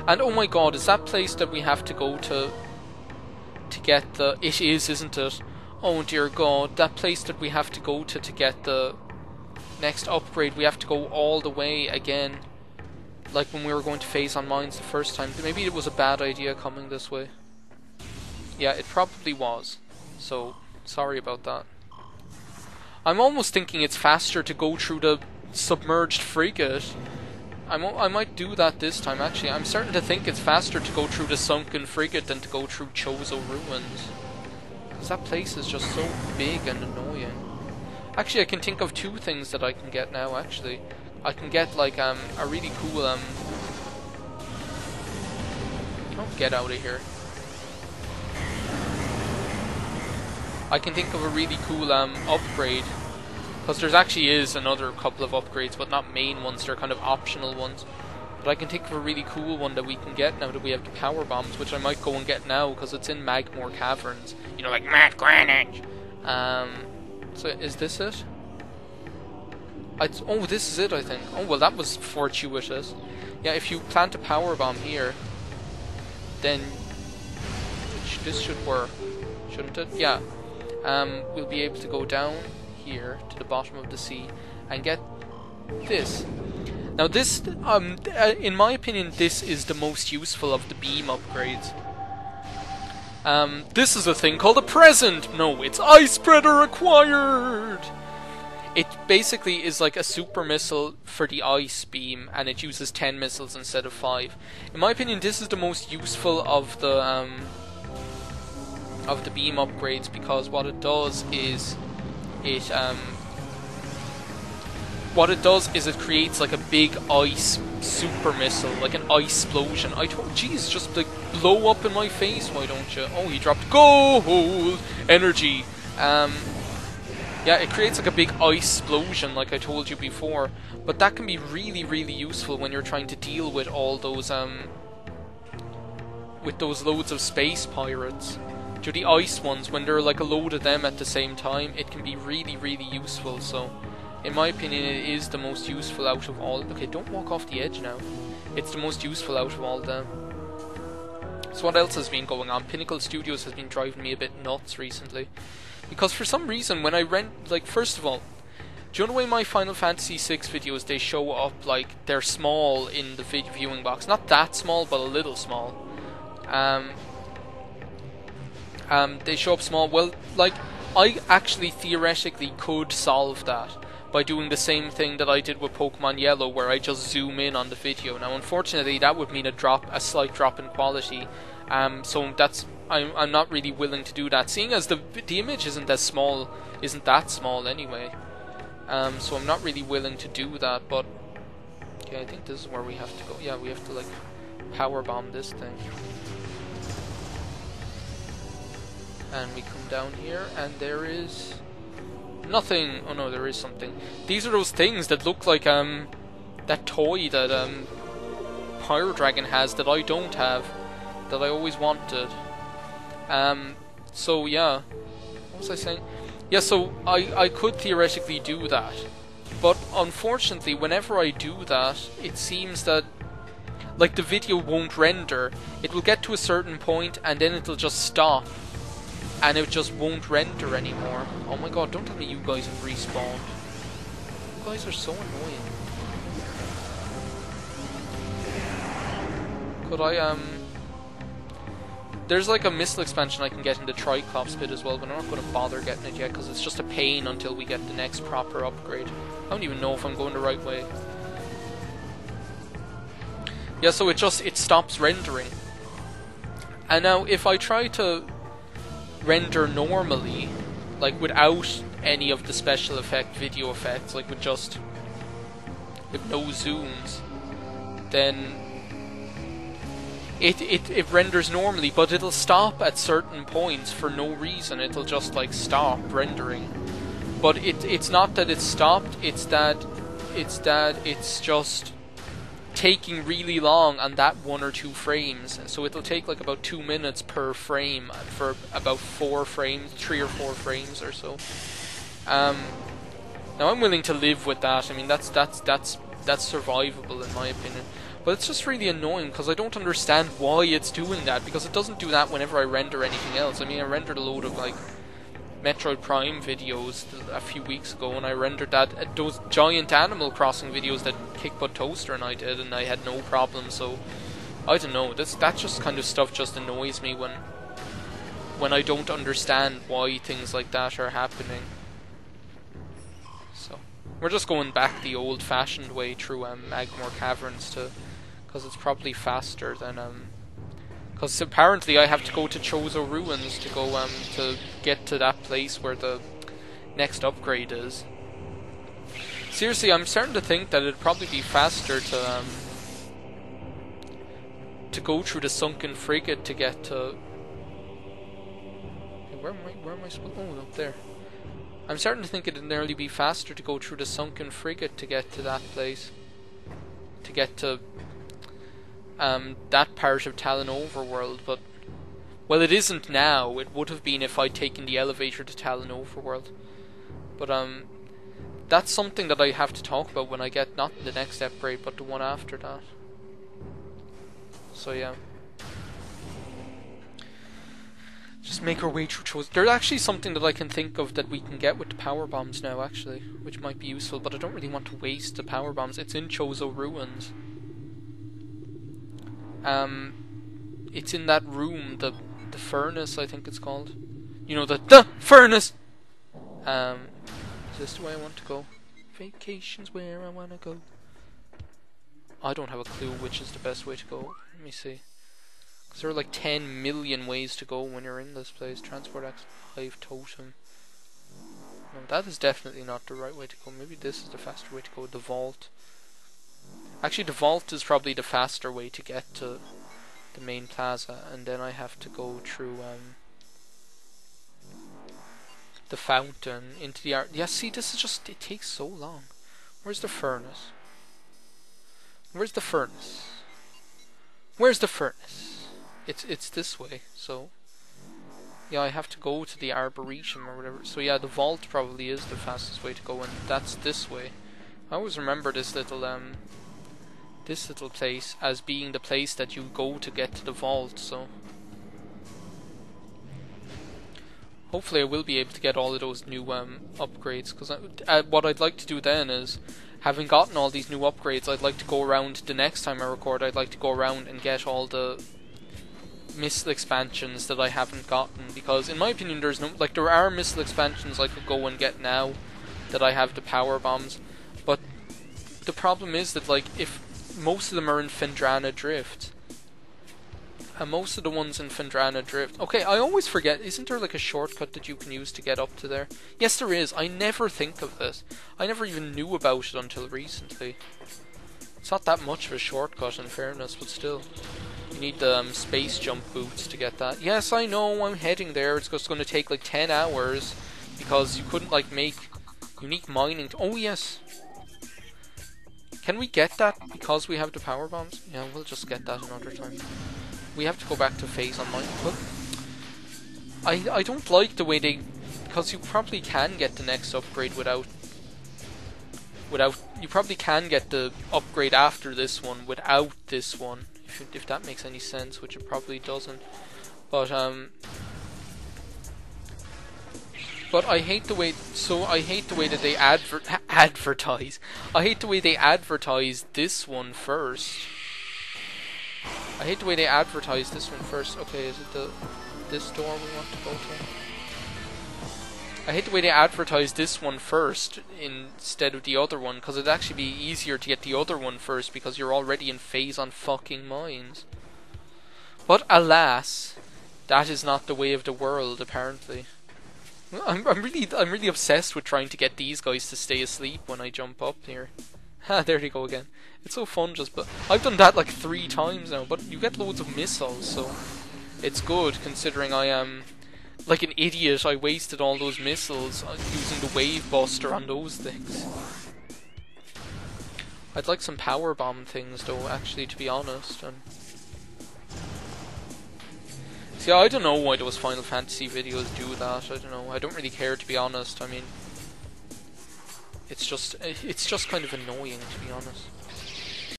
And oh my god, is that place that we have to go to get the... It is, isn't it? Oh dear god, that place that we have to go to get the next upgrade, we have to go all the way again. Like when we were going to Phase on Mines the first time. Maybe it was a bad idea coming this way. Yeah, it probably was. So, sorry about that. I'm almost thinking it's faster to go through the submerged frigate. I might do that this time, actually. I'm starting to think it's faster to go through the sunken frigate than to go through Chozo Ruins. Because that place is just so big and annoying. Actually, I can think of two things that I can get now, actually. I can get, like, a really cool, Oh, get out of here. I can think of a really cool, upgrade. Because there actually is another couple of upgrades, but not main ones, they're kind of optional ones. But I can think of a really cool one that we can get now that we have the power bombs, which I might go and get now, because it's in Magmore Caverns. You know, like Matt Greenwich! So is this it? Oh, this is it, I think. Oh, well, that was fortuitous. Yeah, if you plant a power bomb here, then this should work, shouldn't it? Yeah. We'll be able to go down here to the bottom of the sea and get this. Now, this, in my opinion, this is the most useful of the beam upgrades. This is a thing called a present. No, it's Ice Spreader acquired. It basically is like a super missile for the ice beam, and it uses 10 missiles instead of 5. In my opinion, this is the most useful of the beam upgrades, because what it does is it creates like a big ice super missile, like an ice explosion. Jeez, just like blow up in my face, why don't you? Oh, he dropped gold energy. Yeah, it creates like a big ice explosion, like I told you before. But that can be really, really useful when you're trying to deal with all those loads of space pirates. To the ice ones, when there are like a load of them at the same time, it can be really, really useful. So, in my opinion, it is the most useful out of all. Okay, don't walk off the edge now. It's the most useful out of all of them. So what else has been going on? Pinnacle Studios has been driving me a bit nuts recently. Because for some reason, when I first of all, do you know the way my Final Fantasy VI videos, they show up, like, they're small in the viewing box. Not that small, but a little small. They show up small. Well, like, I actually theoretically could solve that by doing the same thing that I did with Pokemon Yellow, where I just zoom in on the video. Now, unfortunately, that would mean a slight drop in quality. So I'm not really willing to do that, seeing as the image isn't that small anyway. So I'm not really willing to do that. But okay, I think this is where we have to go. Yeah, we have to like power bomb this thing. And we come down here, and there is nothing. Oh no, there is something. These are those things that look like that toy that Pyro Dragon has that I don't have, that I always wanted. So yeah, what was I saying? Yeah, so I could theoretically do that, but unfortunately, whenever I do that, it seems that like the video won't render. It will get to a certain point, and then it'll just stop. And it just won't render anymore. Oh my god, don't tell me you guys have respawned. You guys are so annoying. Could I, there's like a missile expansion I can get in the Triclops bit as well, but I'm not going to bother getting it yet, because it's just a pain until we get the next proper upgrade. I don't even know if I'm going the right way. Yeah, so it stops rendering. And now, if I try to render normally, like without any of the special effect video effects, like with no zooms, then it renders normally, but it'll stop at certain points for no reason. It'll just like stop rendering. But it's not that it's stopped, it's that it's just taking really long on that 1 or 2 frames. So it'll take like about 2 minutes per frame for about 4 frames, 3 or 4 frames or so. Now I'm willing to live with that. I mean, that's survivable in my opinion. But it's just really annoying because I don't understand why it's doing that, because it doesn't do that whenever I render anything else. I mean, I rendered a load of like Metroid Prime videos a few weeks ago, and I rendered those giant Animal Crossing videos that Kickbutt Toaster and I did, and I had no problem. So I don't know. That just kind of stuff just annoys me when I don't understand why things like that are happening. So we're just going back the old-fashioned way through Magmore Caverns because it's probably faster than because apparently I have to go to Chozo Ruins to go to get to that place where the next upgrade is. Seriously, I'm starting to think that it'd probably be faster to go through the sunken frigate to get to. Where am I supposed? Oh, up there. I'm starting to think it'd nearly be faster to go through the sunken frigate to get to that place. To get to that part of Tallon Overworld, but well, it isn't now. It would have been if I'd taken the elevator to Tallon Overworld. But that's something that I have to talk about when I get not the next upgrade, but the one after that. So yeah. Just make our way through Chozo. There's actually something that I can think of that we can get with the power bombs now, actually, which might be useful, but I don't really want to waste the power bombs. It's in Chozo Ruins. It's in that room, the furnace, I think it's called. You know, the furnace! Is this the way I want to go? Vacation's where I want to go. I don't have a clue which is the best way to go. Let me see. Because there are like 10 million ways to go when you're in this place. Transport X5 Totem. No, that is definitely not the right way to go. Maybe this is the faster way to go. The vault. Actually, the vault is probably the faster way to get to the main plaza, and then I have to go through the fountain into the art. Yeah, see, this is just, it takes so long. Where's the furnace? Where's the furnace? Where's the furnace? It's this way, so yeah, I have to go to the Arboretum or whatever. So yeah, the vault probably is the fastest way to go, and that's this way. I always remember this little place as being the place that you go to get to the vault, so hopefully I will be able to get all of those new upgrades, because what I'd like to do then is, having gotten all these new upgrades, I'd like to go around, the next time I record, I'd like to go around and get all the missile expansions that I haven't gotten, because in my opinion there's no, like, there are missile expansions I could go and get now that I have the power bombs, but the problem is that, like, if most of them are in Phendrana Drift, and most of the ones in Phendrana Drift, okay, I always forget, isn't there like a shortcut that you can use to get up to there? Yes, there is. I never think of this. I never even knew about it until recently. It's not that much of a shortcut in fairness, but still. You need the space jump boots to get that. Yes, I know, I'm heading there. It's just going to take like 10 hours, because you couldn't like make unique mining. Oh yes. Can we get that because we have the power bombs? Yeah, we'll just get that another time. We have to go back to phase on mine. But I don't like the way they, because you probably can get the next upgrade without you probably can get the upgrade after this one without this one, if that makes any sense, which it probably doesn't. But I hate the way. So I hate the way that they advertise. I hate the way they advertise this one first. I hate the way they advertise this one first. Okay, is it this door we want to go to? I hate the way they advertise this one first instead of the other one, because it'd actually be easier to get the other one first because you're already in phase on fucking mines. But alas, that is not the way of the world, apparently. I'm really obsessed with trying to get these guys to stay asleep when I jump up here. Ha, there they go again. It's so fun but I've done that like 3 times now, but you get loads of missiles, so it's good considering I am like an idiot. I wasted all those missiles using the wave buster on those things. I'd like some power bomb things though, actually, to be honest. See, I don't know why those Final Fantasy videos do that. I don't know. I don't really care, to be honest. I mean, it's just kind of annoying, to be honest.